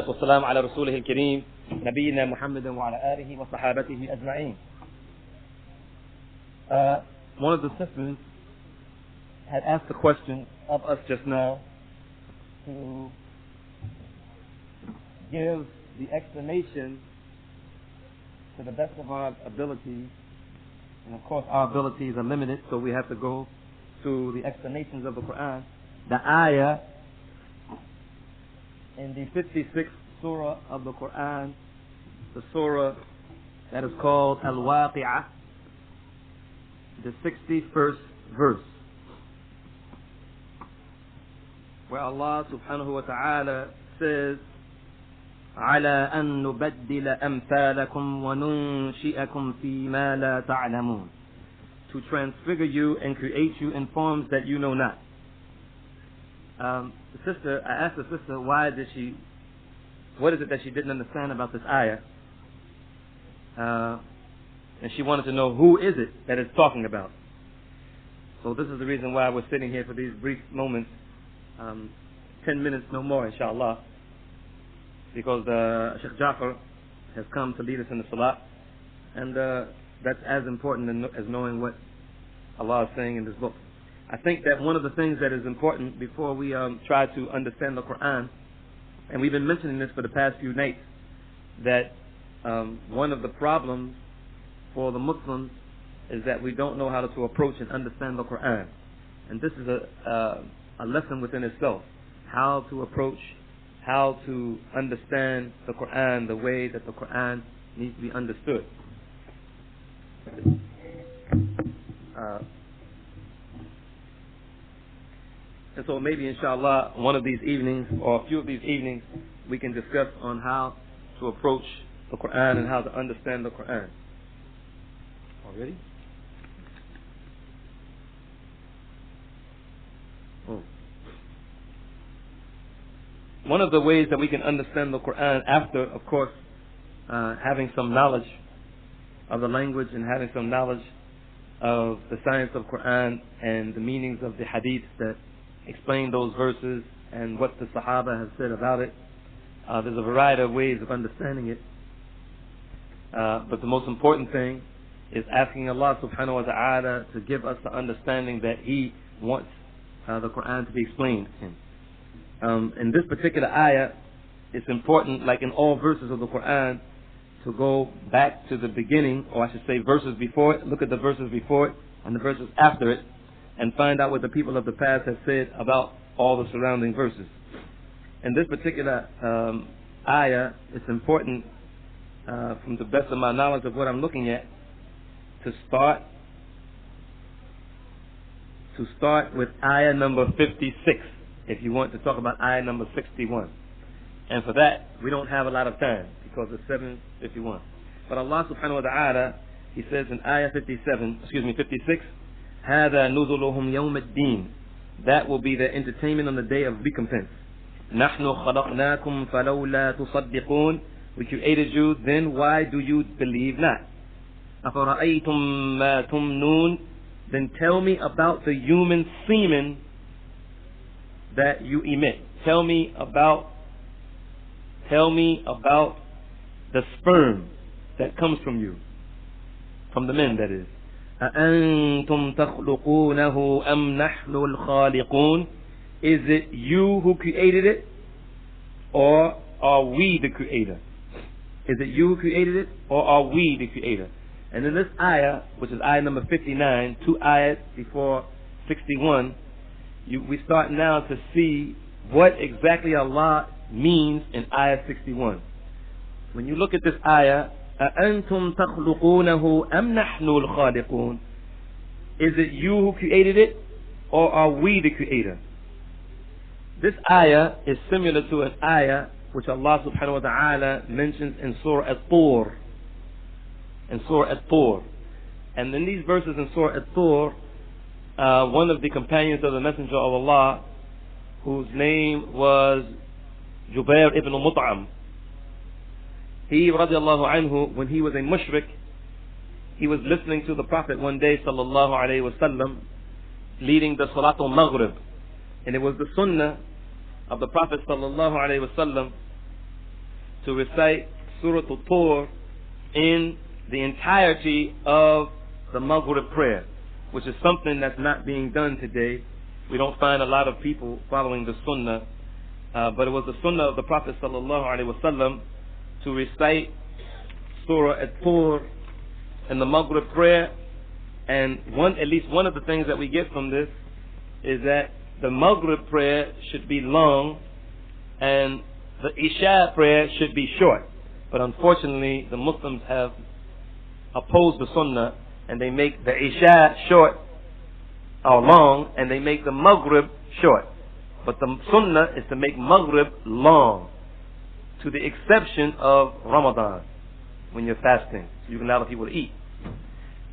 والسلام على رسوله الكريم نبينا محمد وعلى آله وصحابته أجمعين. One of the sisters had asked a question of us just now to give the explanation to the best of our ability, and of course our abilities are limited, so we have to go to the explanations of the Qur'an. The ayah in the 56th Surah of the Qur'an, the Surah that is called al-Waaqi'ah, the 61st verse, where Allah subhanahu wa ta'ala says, على أن نبدل أمثالكم وننشئكم فيما لا تعلمون, to transfigure you and create you in forms that you know not. I asked the sister, what is it that she didn't understand about this ayah? And she wanted to know, who is it that it's talking about? So this is the reason why we're sitting here for these brief moments, 10 minutes no more, inshallah, because Sheikh Jafar has come to lead us in the salat, and that's as important as knowing what Allah is saying in this book. I think that one of the things that is important before we try to understand the Qur'an, and we've been mentioning this for the past few nights, that one of the problems for the Muslims is that we don't know how to approach and understand the Qur'an. And this is a lesson within itself, how to approach, how to understand the Qur'an the way that the Qur'an needs to be understood. And so maybe, inshallah, one of these evenings, or a few of these evenings, we can discuss on how to approach the Qur'an and how to understand the Qur'an. Already? Oh. One of the ways that we can understand the Qur'an, after, of course, having some knowledge of the language and having some knowledge of the science of Qur'an and the meanings of the hadith that explain those verses and what the Sahaba have said about it. There's a variety of ways of understanding it. But the most important thing is asking Allah subhanahu wa ta'ala to give us the understanding that He wants the Qur'an to be explained in. In this particular ayah, it's important, like in all verses of the Qur'an, to go back to the beginning, or I should say verses before it, look at the verses before it and the verses after it, and find out what the people of the past have said about all the surrounding verses. In this particular ayah, it's important, from the best of my knowledge of what I'm looking at, to start with ayah number 56, if you want to talk about ayah number 61. And for that, we don't have a lot of time, because it's 7:51. But Allah subhanahu wa ta'ala, He says in ayah 56, هذا نزلهم يوم الدين, that will be their entertainment on the day of recompense. نحن خلقناكم فلولا تصدقون, we created you, then why do you believe not? أفرأيتم ما تمنون, then tell me about the human semen that you emit. Tell me about the sperm that comes from you, from the men, that is. أأنتم تخلقونه أم نحن الخالقون, is it you who created it, or are we the creator? Is it you who created it, or are we the creator? And in this ayah, which is ayah number 59, 2 ayahs before 61, we start now to see what exactly Allah means in ayah 61. When you look at this ayah, أَأَنْتُمْ تَخْلُقُونَهُ أَمْ نَحْنُ الْخَالِقُونَ, is it you who created it, or are we the creator? This ayah is similar to an ayah which Allah subhanahu wa ta'ala mentions in Surah At-Tur. And in these verses in Surah At-Tur, one of the companions of the Messenger of Allah, whose name was Jubair ibn Mut'am, he, radiallahu anhu, when he was a mushrik, he was listening to the Prophet one day, sallallahu alayhi wasallam, leading the Salatul Maghrib. And it was the sunnah of the Prophet sallallahu alayhi wasallam to recite Surah Al-Tur in the entirety of the Maghrib prayer, which is something that's not being done today. We don't find a lot of people following the Sunnah, but it was the Sunnah of the Prophet ﷺ to recite Surah Al-Tur in the Maghrib prayer. And at least one of the things that we get from this is that the Maghrib prayer should be long and the Isha prayer should be short. But unfortunately, the Muslims have opposed the Sunnah, and they make the Isha short or long, and they make the Maghrib short. But the Sunnah is to make Maghrib long, to the exception of Ramadan, when you're fasting. So you can allow people to eat.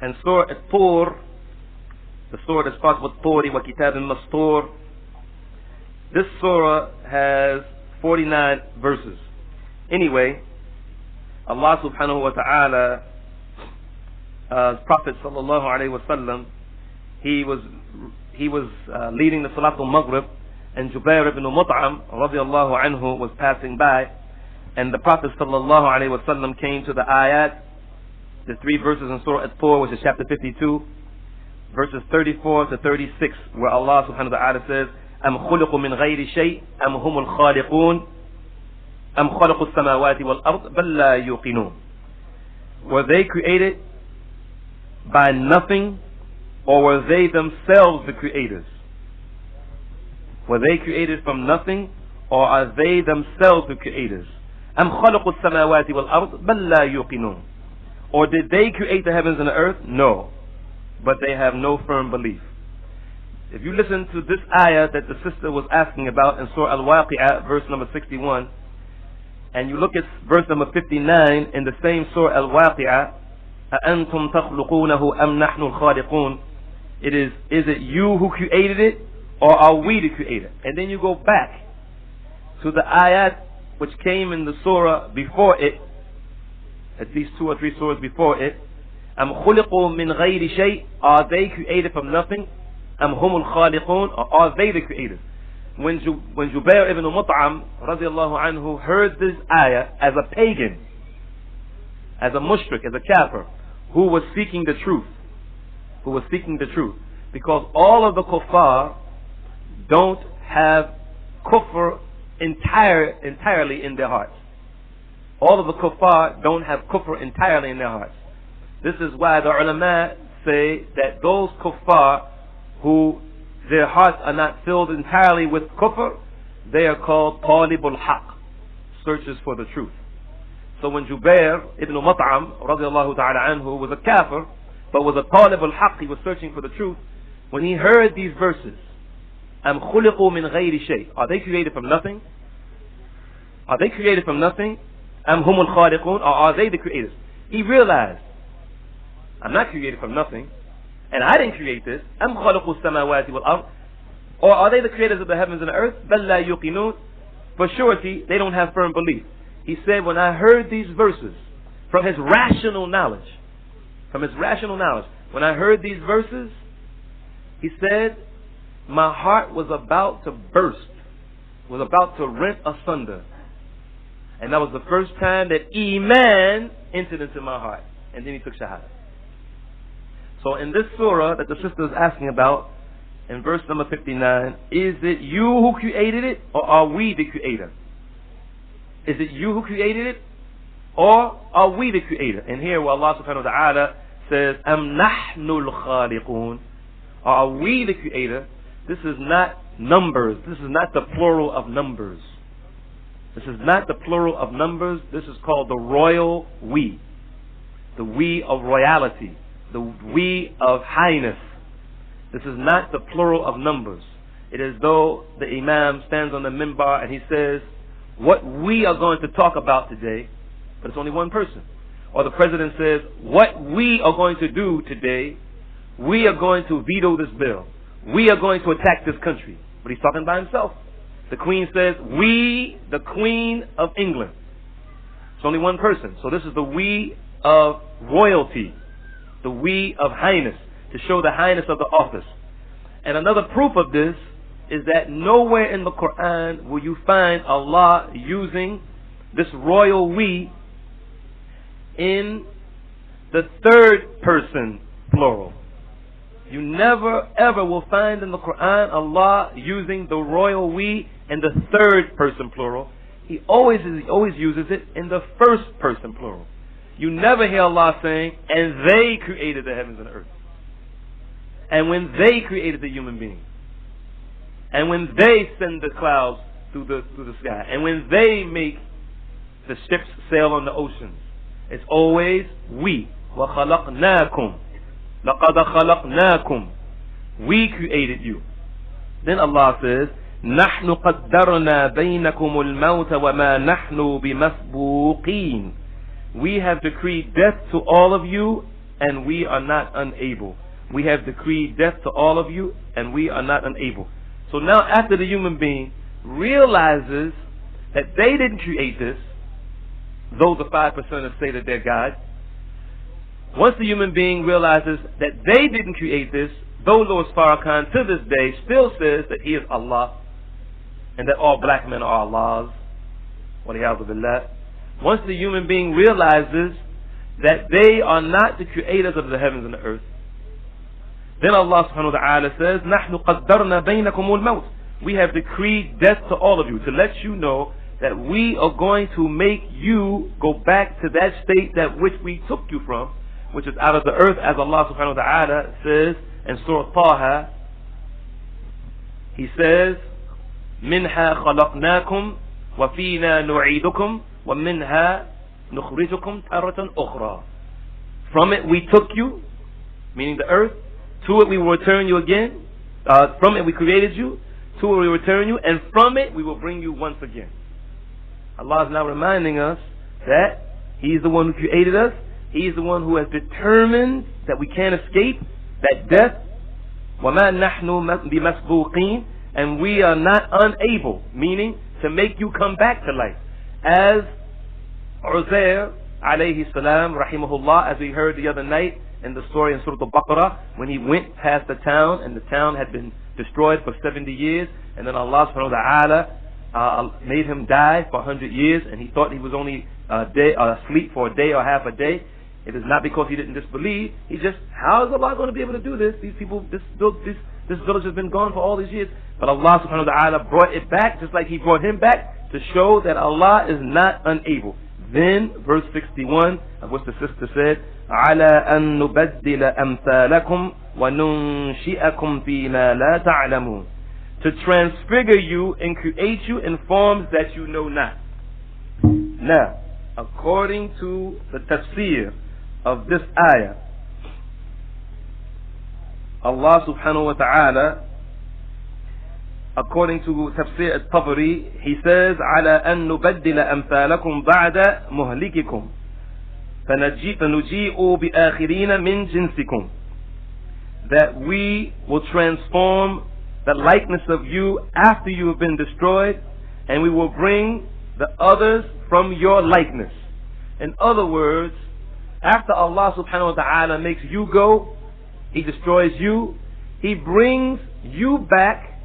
And Surah At-Tur, the surah that starts with Turi wa Kitabin Mastur, this surah has 49 verses. Anyway, Allah subhanahu wa ta'ala, Prophet sallallahu alayhi wa sallam, he was leading the Salatul Maghrib, and Jubair ibn Mut'am radiallahu anhu was passing by, and the Prophet sallallahu alayhi wa sallam came to the ayat, the 3 verses in Surah At-Tur, which is chapter 52, verses 34 to 36, where Allah subhanahu wa ta'ala says, أَمْ خُلِقُوا مِنْ غَيْرِ شَيْءٍ أَمْ هُمُ الْخَالِقُونَ أَمْ خَلَقُوا السَّمَاوَاتِ وَالْأَرْضِ بَلْ لَا يُوقِنُونَ. Were they created by nothing, or were they themselves the creators? Were they created from nothing, or are they themselves the creators? أَمْ خَلَقُوا السَّمَاوَاتِ وَالْأَرْضِ بَلْ لَا يُوقِنُونَ. Or did they create the heavens and the earth? No. But they have no firm belief. If you listen to this ayah that the sister was asking about in Surah al-Waaqi'ah, verse number 61, and you look at verse number 59 in the same Surah al-Waaqi'ah, أَأَنْتُمْ تَخْلُقُونَهُ أَمْ نَحْنُ الْخَالِقُونَ, is it you who created it, or are we the creator? And then you go back to the ayat which came in the surah before it, at least 2 or 3 surahs before it. أَمْ خُلِقُوا مِنْ غَيْرِ شَيْءٍ, are they created from nothing? أَمْ هُمُ الْخَالِقُونَ, or are they the creators? When Jubair ibn Mut'am radiallahu anhu heard this ayah as a pagan, as a mushrik, as a kafir, who was seeking the truth, because all of the kuffar don't have kufr entirely in their hearts. All of the kuffar don't have kufr entirely in their hearts. This is why the ulama say that those kuffar who their hearts are not filled entirely with kufr, they are called talibul haq, searchers for the truth. So when Jubair ibn Mut'am radiallahu ta'ala anhu was a kafir, but was a talibul haq, he was searching for the truth, when he heard these verses, أَمْ خُلِقُوا مِنْ غَيْرِ شَيْءٍ, are they created from nothing? Are they created from nothing? أَمْ هُمُ الْخَالِقُونَ, or are they the creators? He realized, I'm not created from nothing, and I didn't create this. أَمْ خَلَقُوا السَّمَاوَاتِ وَالْأَرْضِ, or are they the creators of the heavens and the earth? بَلْ لَا يُوقِنُونَ, for surety they don't have firm belief. He said, when I heard these verses from his rational knowledge, when I heard these verses, he said, my heart was about to burst, was about to rent asunder. And that was the first time that Iman entered into my heart. And then he took Shahada. So in this surah that the sister is asking about, in verse number 59, is it you who created it, or are we the creator? Is it you who created it, or are we the creator? And here where Allah subhanahu wa ta'ala says, أَمْ نَحْنُ الْخَالِقُونَ, are we the creator? This is not numbers. This is not the plural of numbers. This is not the plural of numbers. This is called the royal we. The we of royalty. The we of highness. This is not the plural of numbers. It is though the Imam stands on the minbar and he says, what we are going to talk about today, but it's only one person. Or the president says, what we are going to do today, we are going to veto this bill. We are going to attack this country. But he's talking by himself. The Queen says, we, the Queen of England. It's only one person. So this is the we of royalty. The we of highness. To show the highness of the office. And another proof of this is that nowhere in the Qur'an will you find Allah using this royal we in the third person plural. You never ever will find in the Qur'an Allah using the royal we in the third person plural. He always uses it in the first person plural. You never hear Allah saying, and they created the heavens and the earth. And when they created the human being. And when they send the clouds through the sky. And when they make the ships sail on the oceans. It's always we. وَخَلَقْنَاكُمْ لَقَدْ خَلَقْنَاكُمْ. We created you. Then Allah says, نَحْنُ قَدَّرْنَا بَيْنَكُمُ الْمَوْتَ وَمَا نَحْنُ بِمَسْبُوقِينَ. We have decreed death to all of you, and we are not unable. We have decreed death to all of you, and we are not unable. So now after the human being realizes that they didn't create this, though the 5% say that they're God, once the human being realizes that they didn't create this, though Louis Farrakhan to this day still says that he is Allah, and that all black men are Allahs, وَلِيَعْذُ بِاللَّهِ. Once the human being realizes that they are not the creators of the heavens and the earth, then Allah subhanahu wa ta'ala says, نَحْنُ قَدَّرْنَا بَيْنَكُمُ الْمَوْتِ. We have decreed death to all of you, to let you know that we are going to make you go back to that state that which we took you from, which is out of the earth, as Allah subhanahu wa ta'ala says in Surah Taha. He says, مِنْهَا خَلَقْنَاكُمْ وَفِينَا نُعِيدُكُمْ وَمِنْهَا نُخْرِجُكُمْ تَارَةً أُخْرَى. From it we took you, meaning the earth. To it we will return you again. From it we created you. To it we will return you. And from it we will bring you once again. Allah is now reminding us that He is the one who created us. He is the one who has determined that we can't escape that death. وَمَا نَحْنُ بِمَسْبُوقِينَ. And we are not unable, meaning to make you come back to life. As Uzair alayhi salam rahimahullah, as we heard the other night in the story in Surah Al-Baqarah, when he went past the town and the town had been destroyed for 70 years, and then Allah subhanahu wa ta'ala made him die for 100 years, and he thought he was only asleep for a day or half a day. It is not because he didn't disbelieve. He just, how is Allah going to be able to do this? These people, this village has been gone for all these years. But Allah subhanahu wa ta'ala brought it back, just like He brought him back, to show that Allah is not unable. Then, verse 61, of which the sister said, عَلَىٰ أَن نُبَدِّلَ أَمْثَالَكُمْ وَنُنْشِئَكُمْ فِي مَا لَا تَعْلَمُونَ. To transfigure you and create you in forms that you know not. Now, according to the tafseer of this ayah, Allah subhanahu wa ta'ala, according to Tafseer al-Tabari, he says, عَلَىٰ أَن نُبَدِّلَ أَمْثَالَكُمْ بَعْدَ مُهْلِكِكُمْ فَنُجِيءُ بِآخِرِينَ مِنْ جِنْسِكُمْ. That we will transform the likeness of you after you have been destroyed, and we will bring the others from your likeness. In other words, after Allah subhanahu wa ta'ala makes you go, He destroys you, He brings you back,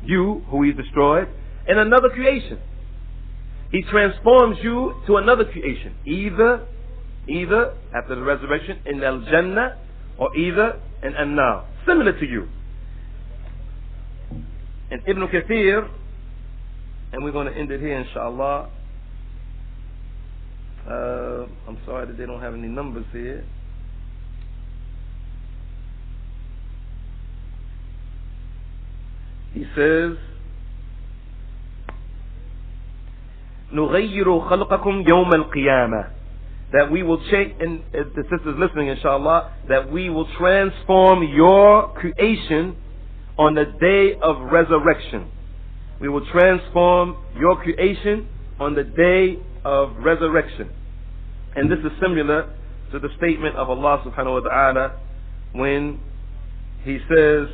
you who He destroyed, in another creation. He transforms you to another creation, either after the resurrection in al-Jannah, or either in an-Nar, similar to you. And Ibn Kathir, and we're going to end it here inshallah. I'm sorry that they don't have any numbers here. He says, نُغَيِّرُ خَلْقَكُمْ يَوْمَ الْقِيَامَةِ. That we will change, and the sisters listening inshallah, that we will transform your creation on the day of resurrection. We will transform your creation on the day of resurrection. And this is similar to the statement of Allah subhanahu wa ta'ala when He says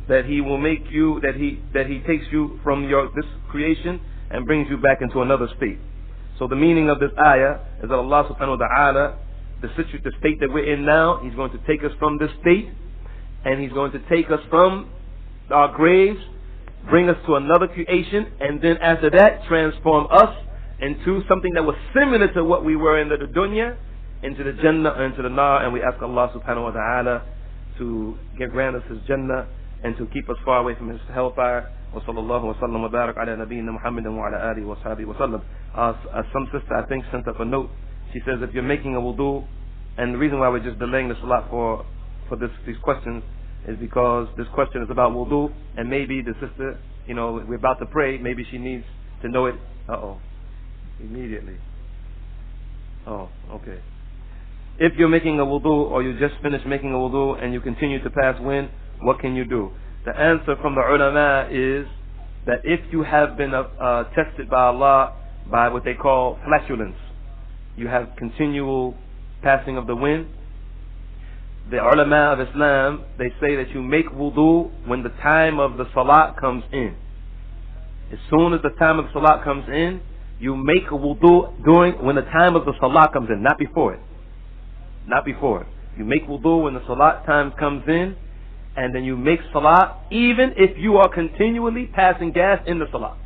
that He will make you, that He takes you from this creation and brings you back into another state. So the meaning of this ayah is that Allah subhanahu wa ta'ala, the state that we're in now, He's going to take us from this state, and He's going to take us from our graves, bring us to another creation, and then after that transform us into something that was similar to what we were in the dunya, into the Jannah or into the Nar. And we ask Allah subhanahu wa ta'ala to grant us His Jannah and to keep us far away from His hellfire. Wa sallallahu wa sallam wa barak ala nabiyyina Muhammadin wa ala alihi wa sahbihi wa sallam. Some sister, I think, sent up a note. She says if you're making a wudu, and the reason why we're just delaying this a lot for these questions is because this question is about wudu, and maybe the sister, we're about to pray, maybe she needs to know it. Immediately. Okay. If you're making a wudu, or you just finished making a wudu and you continue to pass wind, what can you do? The answer from the ulama is that if you have been tested by Allah by what they call flatulence, you have continual passing of the wind, the ulama of Islam, they say that you make wudu when the time of the salat comes in. As soon as the time of the salat comes in, you make a wudu when the time of the salat comes in, not before it. Not before it. You make wudu when the salat time comes in, and then you make salat even if you are continually passing gas in the salat.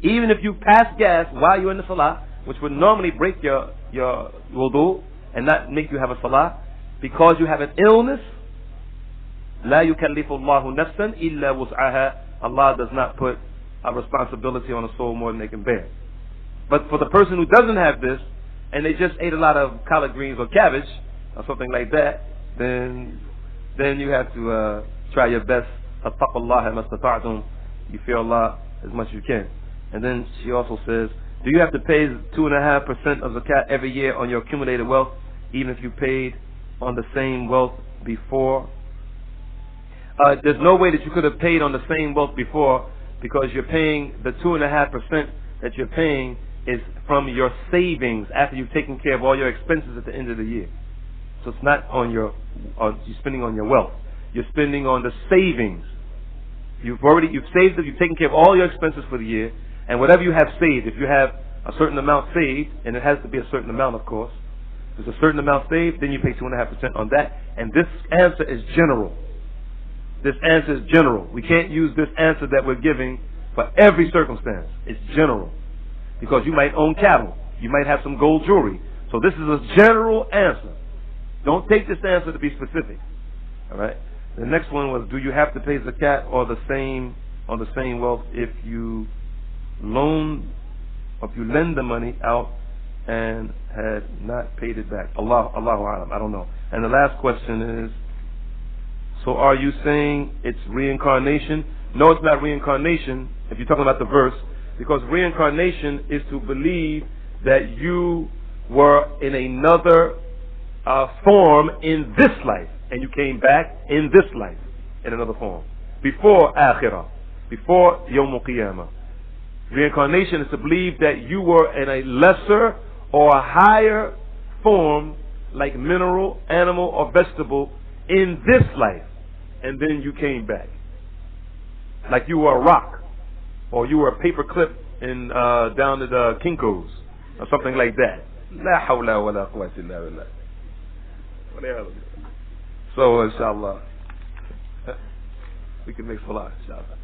Even if you pass gas while you're in the salat, which would normally break your wudu and not make you have a salat, because you have an illness, لا يكلف الله نفسا إلا وسعها. Allah does not put a responsibility on a soul more than they can bear. But for the person who doesn't have this, and they just ate a lot of collard greens or cabbage or something like that, then you have to try your best. Attaqullah mastata'tum. You fear Allah as much as you can. And then she also says, do you have to pay 2.5% of zakat every year on your accumulated wealth, even if you paid on the same wealth before? There's no way that you could have paid on the same wealth before, because you're paying the 2.5% that you're paying is from your savings after you've taken care of all your expenses at the end of the year. So it's not you're spending on your wealth. You're spending on the savings. You've saved it, you've taken care of all your expenses for the year, and whatever you have saved, if you have a certain amount saved, and it has to be a certain amount, of course, there's a certain amount saved, then you pay 2.5% on that. And this answer is general. This answer is general. We can't use this answer that we're giving for every circumstance. It's general. Because you might own cattle. You might have some gold jewelry. So this is a general answer. Don't take this answer to be specific. Alright? The next one was, do you have to pay zakat on the same wealth if you lend the money out and had not paid it back? Allahu A'lam. I don't know. And the last question is, so are you saying it's reincarnation? No, it's not reincarnation if you're talking about the verse, because reincarnation is to believe that you were in another form in this life, and you came back in this life in another form. Before Akhirah, before Yawm al-Qiyamah. Reincarnation is to believe that you were in a lesser or a higher form, like mineral, animal, or vegetable, in this life, and then you came back. Like you were a rock, or you were a paper clip down at the Kinko's, or something like that. La hawla wa la quwwata illa billah. So inshallah, we can make salah, inshallah.